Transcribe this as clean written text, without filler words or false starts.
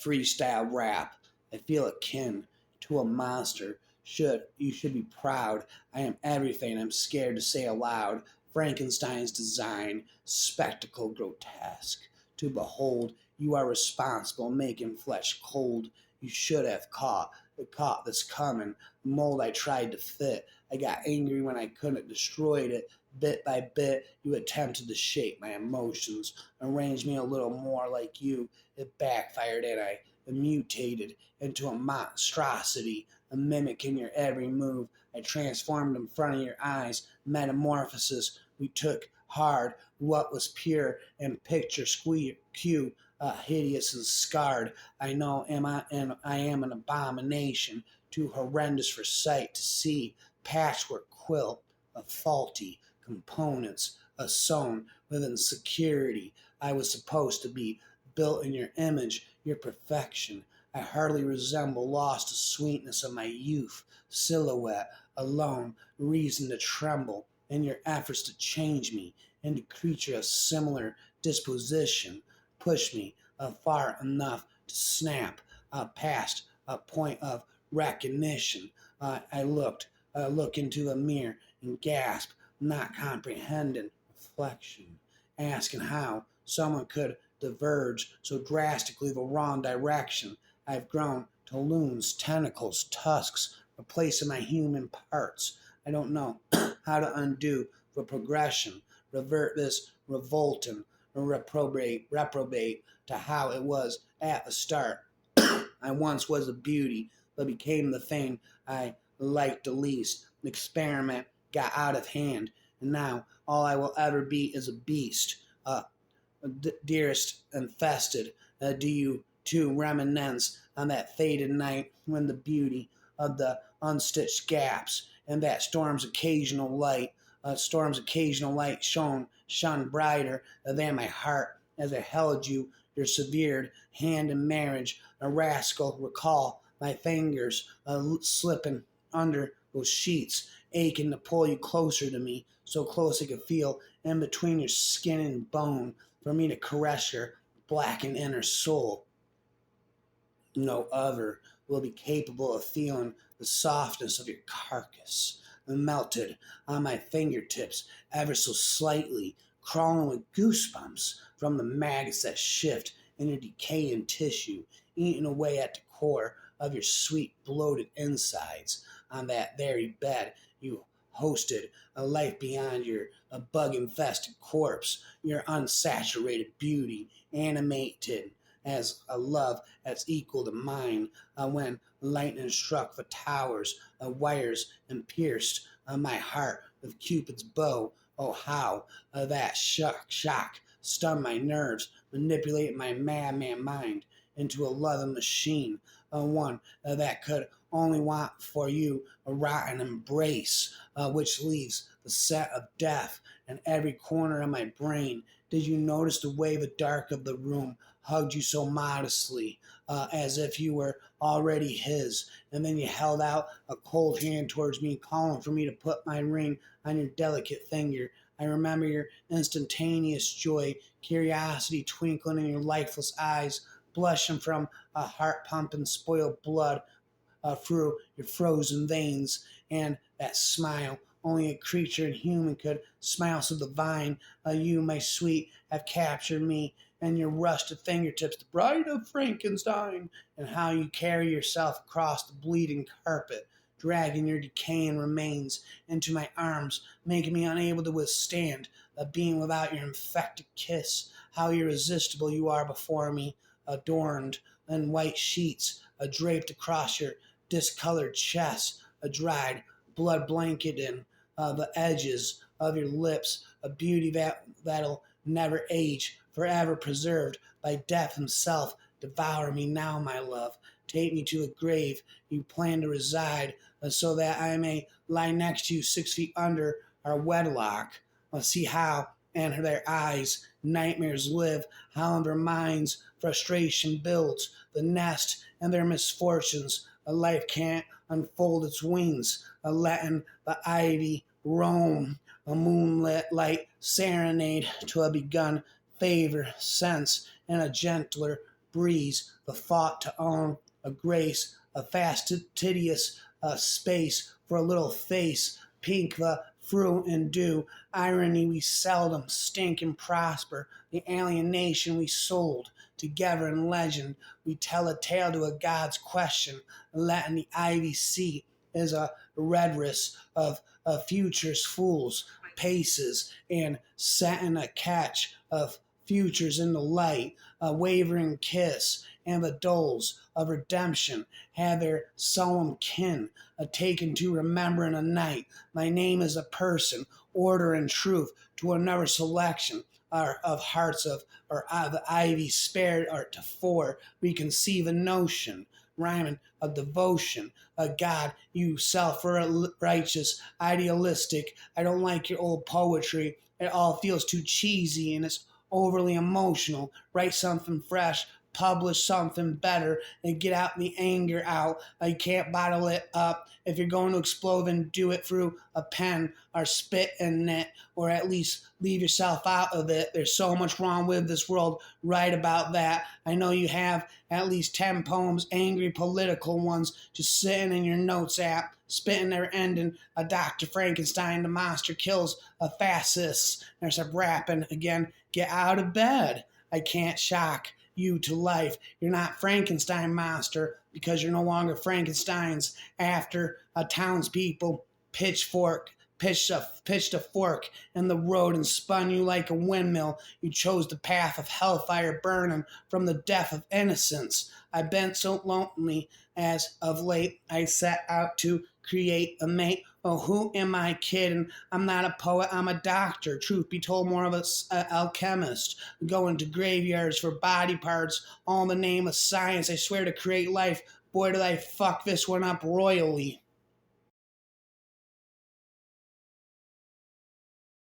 freestyle rap. I feel akin to a monster. You should be proud. I am everything I'm scared to say aloud. Frankenstein's design, spectacle grotesque. To behold, you are responsible, making flesh cold. You should have caught this coming. The mold I tried to fit. I got angry when I couldn't destroy it. Bit by bit, you attempted to shape my emotions, arrange me a little more like you. It backfired and I mutated into a monstrosity, a mimic in your every move. I transformed in front of your eyes, metamorphosis. We took hard what was pure and picture cue, hideous and scarred. I know and I am an abomination, too horrendous for sight to see. Patchwork quilt of faulty components, a sewn with insecurity. I was supposed to be built in your image, your perfection. I hardly resemble lost the sweetness of my youth, silhouette alone, reason to tremble in your efforts to change me into a creature of similar disposition. Push me far enough to snap past a point of recognition. Look into a mirror and gasp, not comprehending reflection, asking how someone could diverge so drastically the wrong direction. I've grown to loons, tentacles, tusks, replacing my human parts. I don't know how to undo the progression, revert this revolting, reprobate to how it was at the start. I once was a beauty, but became the thing I liked the least. The experiment got out of hand, and now all I will ever be is a beast. Dearest infested, do you too reminisce on that faded night when the beauty of the unstitched gaps and that storm's occasional light shone brighter than my heart as I held you, your severed hand in marriage. A rascal recall my fingers slipping under those sheets, aching to pull you closer to me, so close I could feel in between your skin and bone, for me to caress your blackened inner soul. No other will be capable of feeling the softness of your carcass, melted on my fingertips ever so slightly, crawling with goosebumps from the maggots that shift in your decaying tissue, eating away at the core of your sweet bloated insides. On that very bed you hosted a life beyond your bug-infested corpse, your unsaturated beauty, animated as a love that's equal to mine. When lightning struck the towers of wires and pierced my heart with Cupid's bow, oh how that shock stunned my nerves, manipulated my madman mind into a loving machine, one that could only want for you a rotten embrace, which leaves the scent of death in every corner of my brain. Did you notice the way the dark of the room hugged you so modestly, as if you were already his, and then you held out a cold hand towards me, calling for me to put my ring on your delicate finger? I remember your instantaneous joy, curiosity twinkling in your lifeless eyes, blushing from a heart-pumping spoiled blood through your frozen veins, and that smile only a creature and human could smile so divine. You, my sweet, have captured me, and your rusted fingertips, the bride of Frankenstein, and how you carry yourself across the bleeding carpet, dragging your decaying remains into my arms, making me unable to withstand a being without your infected kiss. How irresistible you are before me, adorned in white sheets, draped across your discolored chest, a dried blood blanket in the edges of your lips, a beauty that'll never age, forever preserved by death himself. Devour me now, my love. Take me to the grave you plan to reside, so that I may lie next to you 6 feet under our wedlock. See how in their eyes nightmares live, how in their minds frustration builds the nest, and their misfortunes a life can't unfold its wings, letting the ivy roam, a moonlit light serenade to a begun favor, sense, and a gentler breeze, the thought to own a grace, a fastidious space for a little face, pink the fruit and dew, irony we seldom stink and prosper, the alienation we sold together in legend, we tell a tale to a god's question, letting the ivy see is a redress of futures fools, paces, and setting a catch of futures in the light, a wavering kiss, and the doles of redemption have their solemn kin, a taken to remembering a night. My name is a person, order and truth to another selection of hearts of or the ivy spared art to four. We conceive a notion, rhyming of devotion, a God, you self-righteous, idealistic. I don't like your old poetry. It all feels too cheesy and it's overly emotional. Write something fresh, publish something better, and get out the anger out. You can't bottle it up. If you're going to explode, then do it through a pen or spit in it, or at least leave yourself out of it. There's so much wrong with this world. Write about that. I know you have at least 10 poems, angry political ones, just sitting in your notes app, spitting their ending. A Dr. Frankenstein, the monster kills a fascist. There's a rapping again. Get out of bed. I can't shock you to life. You're not Frankenstein monster because you're no longer Frankenstein's after townspeople pitched a fork in the road and spun you like a windmill. You chose the path of hellfire burning from the death of innocence. I've been so lonely as of late I set out to create a mate. Oh, who am I kidding? I'm not a poet, I'm a doctor. Truth be told, more of an alchemist. Going to graveyards for body parts, all in the name of science. I swear to create life. Boy, did I fuck this one up royally.